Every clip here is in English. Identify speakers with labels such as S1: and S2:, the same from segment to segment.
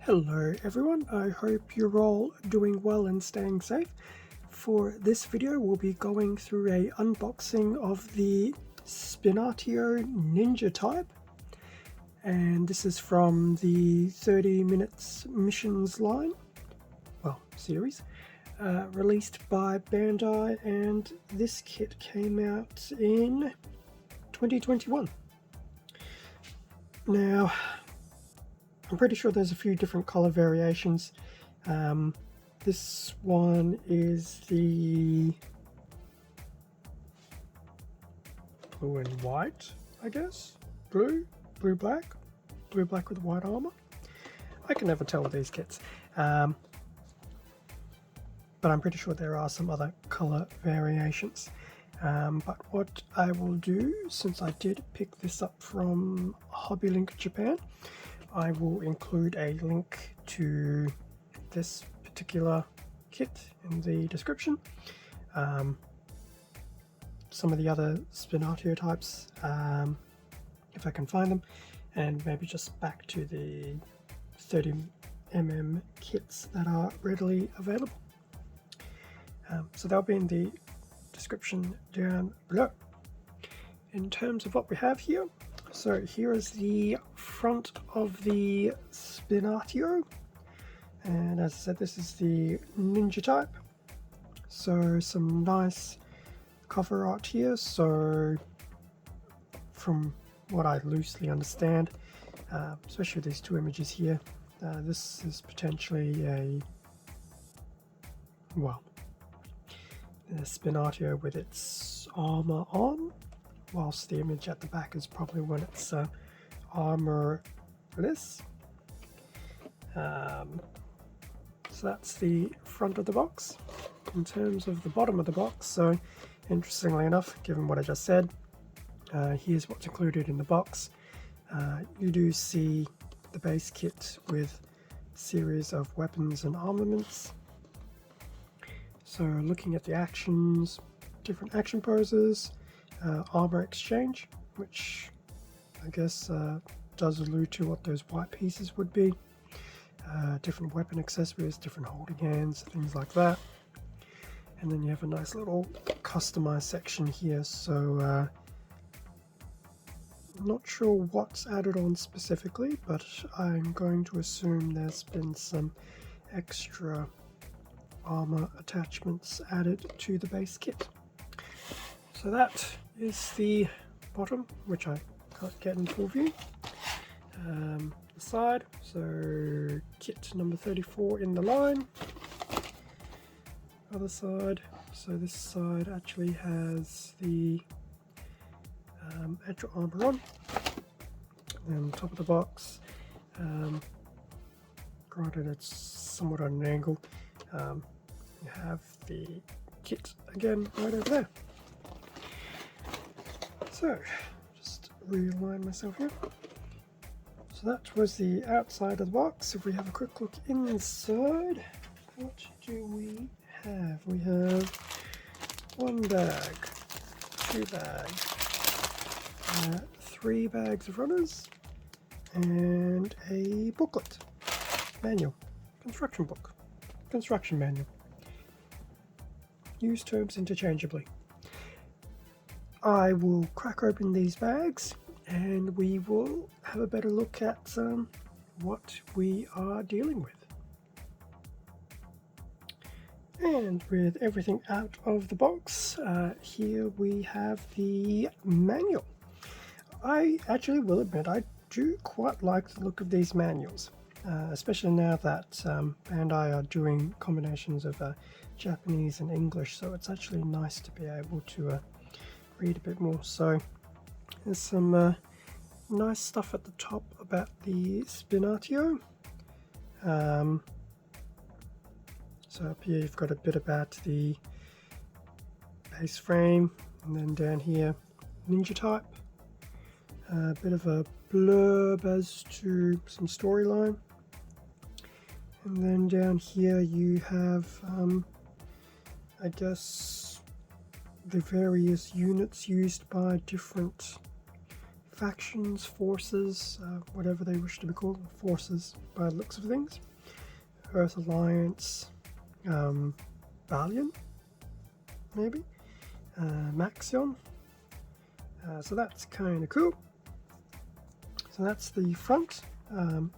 S1: Hello everyone, I hope you're all doing well and staying safe. For this video we'll be going through a unboxing of the Spinatio Ninja type, and this is from the 30 Minutes Missions line, series, released by Bandai, and this kit came out in 2021. Now, I'm pretty sure there's a few different color variations. This one is the blue and white, I guess. Blue black with white armor. I can never tell with these kits. But I'm pretty sure there are some other color variations. But what I will do, since I did pick this up from HobbyLink Japan, I will include a link to this particular kit in the description. Some of the other Spinatio types, if I can find them, and maybe just back to the 30mm kits that are readily available. So they'll be in the description down below. In terms of what we have here, so here is the front of the Spinatio, and as I said, this is the Ninja type. So some nice cover art here. So from what I loosely understand, especially these two images here, this is potentially a Spinatio with its armor on, whilst the image at the back is probably when it's armorless. So that's the front of the box. In terms of the bottom of the box, so interestingly enough, given what I just said, here's what's included in the box. You do see the base kit with a series of weapons and armaments. So looking at the actions, different action poses, armor exchange, which I guess does allude to what those white pieces would be. Different weapon accessories, different holding hands, things like that. And then you have a nice little customized section here. So not sure what's added on specifically, but I'm going to assume there's been some extra armor attachments added to the base kit. So that is the bottom, which I can't get in full view. The side, so kit number 34 in the line. Other side, so this side actually has the actual armor on. And top of the box, granted it's somewhat on an angle, you have the kit again right over there. So just realign myself here. So that was the outside of the box. If we have a quick look inside, what do we have? We have one bag, two bags, 3 bags of runners, and a booklet, manual, construction manual. Use terms interchangeably. I will crack open these bags and we will have a better look at what we are dealing with. And with everything out of the box, here we have the manual. I actually will admit I do quite like the look of these manuals, especially now that Bandai are doing combinations of Japanese and English, so it's actually nice to be able to read a bit more. So there's some nice stuff at the top about the Spinatio. So up here you've got a bit about the base frame, and then down here Ninja type, a bit of a blurb as to some storyline, and then down here you have I guess the various units used by different factions, forces, whatever they wish to be called, forces by the looks of things. Earth Alliance, Valiant, maybe, Maxion. So that's kind of cool. So that's the front,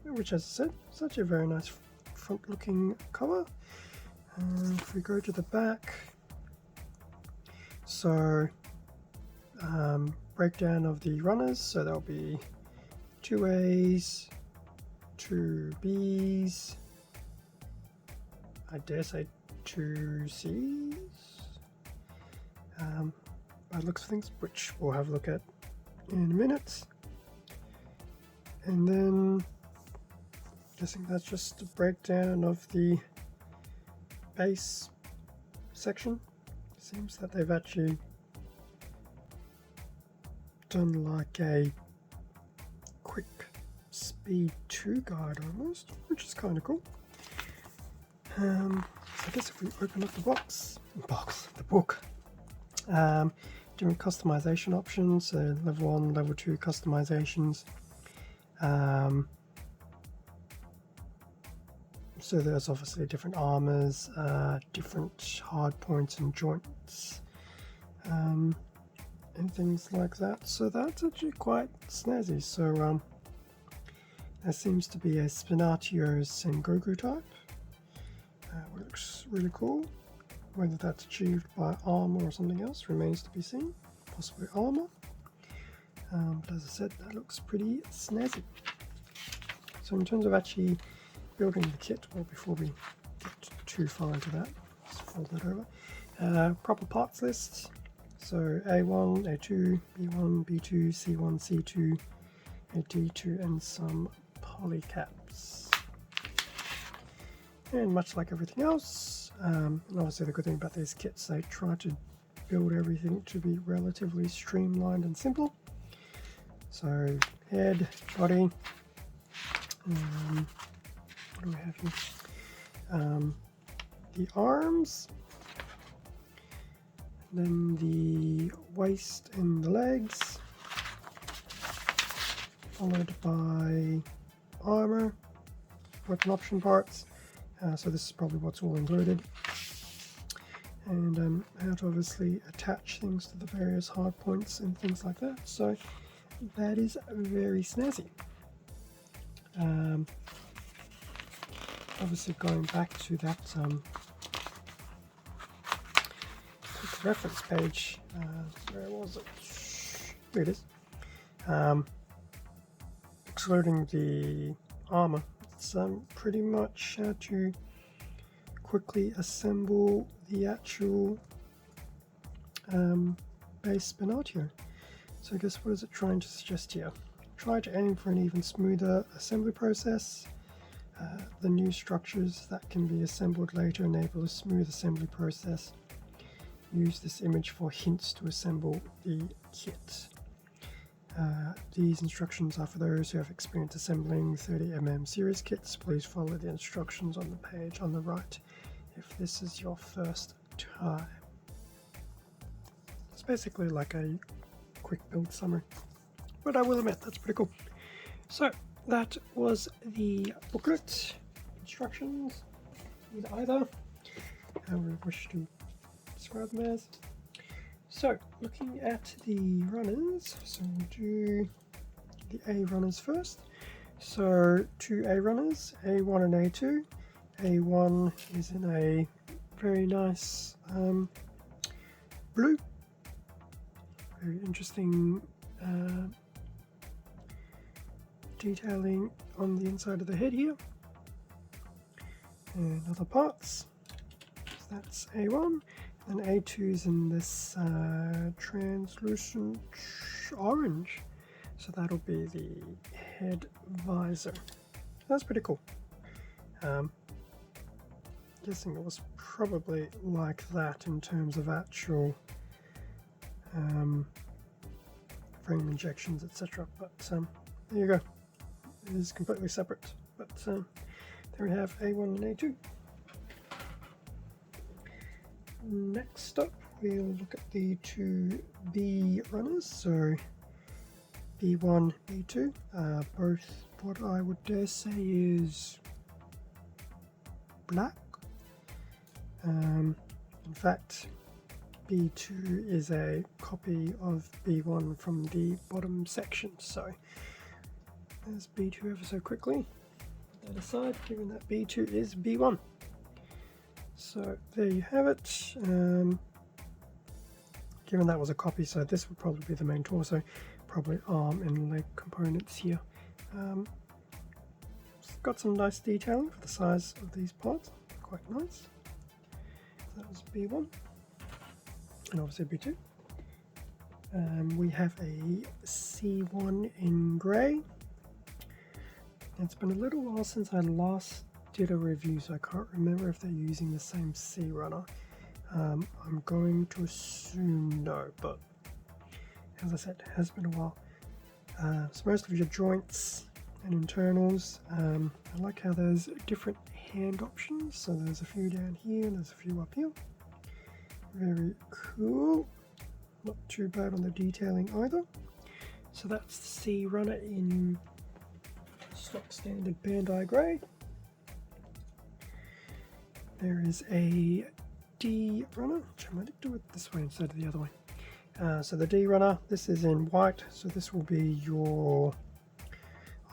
S1: which, as I said, such a very nice front looking cover. If we go to the back, so breakdown of the runners, so there'll be 2 A's, 2 B's, I dare say 2 C's, by the looks of things, which we'll have a look at in a minute. And then guessing that's just a breakdown of the base section. Seems that they've actually done like a quick speed 2 guide almost, which is kind of cool. So I guess if we open up the book, different customization options, so level 1, level 2 customizations. So there's obviously different armors, different hard points and joints, and things like that. So that's actually quite snazzy. So there seems to be a Spinatio Sengoku type, which looks really cool. Whether that's achieved by armor or something else remains to be seen. Possibly armor. But as I said, that looks pretty snazzy. So in terms of actually building the kit, well, before we get too far into that, let's fold that over. Proper parts list. So A1, A2, B1, B2, C1, C2, a D2, and some polycaps. And much like everything else, and obviously the good thing about these kits, they try to build everything to be relatively streamlined and simple. So head, body, what do we have here? The arms, then the waist and the legs, followed by armor, weapon option parts. So this is probably what's all included. And how to obviously attach things to the various hard points and things like that. So that is very snazzy. Obviously going back to that quick reference page, where was it? Here it is. Excluding the armor, it's pretty much how to quickly assemble the actual base Spinatio. So I guess what is it trying to suggest here? Try to aim for an even smoother assembly process. The new structures that can be assembled later enable a smooth assembly process. Use this image for hints to assemble the kit. These instructions are for those who have experience assembling 30mm series kits. Please follow the instructions on the page on the right if this is your first time. It's basically like a quick build summary, but I will admit that's pretty cool. So that was the booklet, instructions, either how we wish to describe them as. So looking at the runners, so we'll do the A runners first. So 2 A runners, A1 and A2. A1 is in a very nice blue, very interesting detailing on the inside of the head here and other parts. So that's A1, and A2 is in this translucent orange, so that'll be the head visor. That's pretty cool. Guessing it was probably like that in terms of actual frame injections, etc. But there you go. It is completely separate. But there we have A1 and A2. Next up, we'll look at the 2 B runners. So B1, B2, both what I would dare say is black. In fact, B2 is a copy of B1 from the bottom section, so there's B2 ever so quickly. Put that aside, given that B2 is B1. So there you have it. Given that was a copy, so this would probably be the main torso, probably arm and leg components here. It's got some nice detailing for the size of these parts, quite nice. So that was B1, and obviously B2. We have a C1 in grey. It's been a little while since I last did a review, so I can't remember if they're using the same C runner. I'm going to assume no, but as I said, it has been a while. So most of your joints and internals, I like how there's different hand options. So there's a few down here and there's a few up here. Very cool. Not too bad on the detailing either. So that's the C runner in stock standard Bandai grey. There is a D runner, which I might do it this way instead of the other way. So the D runner, this is in white, so this will be your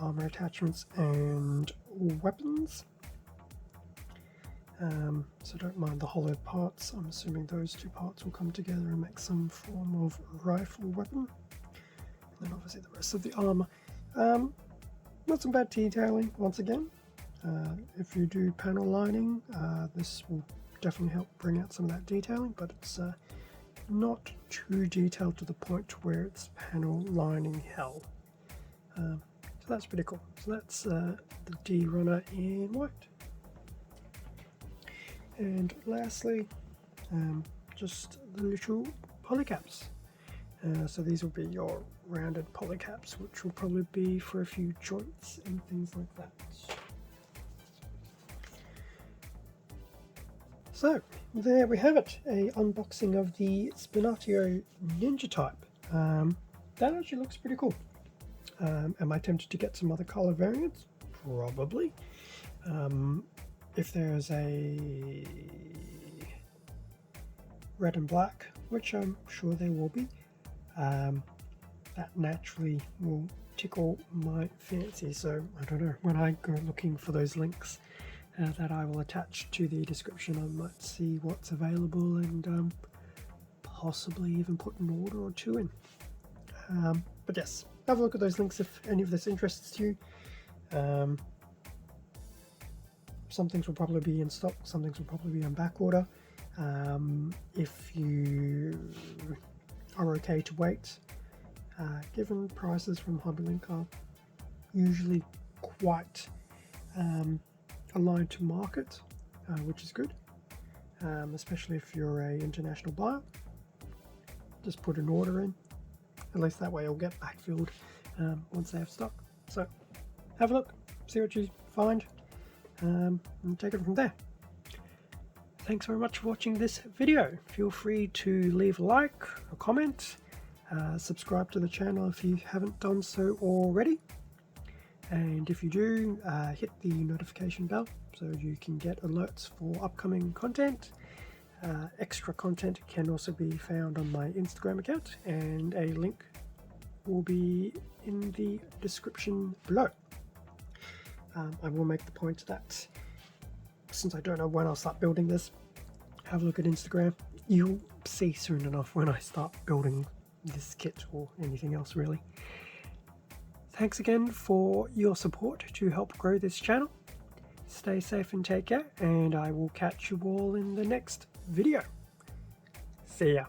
S1: armor attachments and weapons. So don't mind the hollowed parts. I'm assuming those two parts will come together and make some form of rifle weapon. And then obviously the rest of the armor. Not some bad detailing once again. If you do panel lining, this will definitely help bring out some of that detailing, but it's not too detailed to the point where it's panel lining hell. So that's pretty cool. So that's the D runner in white. And lastly, just the little polycaps. So these will be your rounded polycaps, which will probably be for a few joints and things like that. So there we have it, a unboxing of the Spinatio Ninja Type. That actually looks pretty cool. Am I tempted to get some other color variants? Probably. If there's a red and black, which I'm sure there will be, that naturally will tickle my fancy. So I don't know, when I go looking for those links that I will attach to the description, I might see what's available and possibly even put an order or two in. But yes, have a look at those links if any of this interests you. Some things will probably be in stock, some things will probably be on back order. If you are okay to wait, given prices from Hobby-Link are usually quite aligned to market, which is good, especially if you're an international buyer. Just put an order in, at least that way it'll get backfilled once they have stock. So have a look, see what you find, and take it from there. Thanks very much for watching this video. Feel free to leave a like, a comment, subscribe to the channel if you haven't done so already, and if you do, hit the notification bell so you can get alerts for upcoming content. Extra content can also be found on my Instagram account, and a link will be in the description below. I will make the point that since I don't know when I'll start building this, have a look at Instagram. You'll see soon enough when I start building this kit or anything else really. Thanks again for your support to help grow this channel. Stay safe and take care, and I will catch you all in the next video. See ya.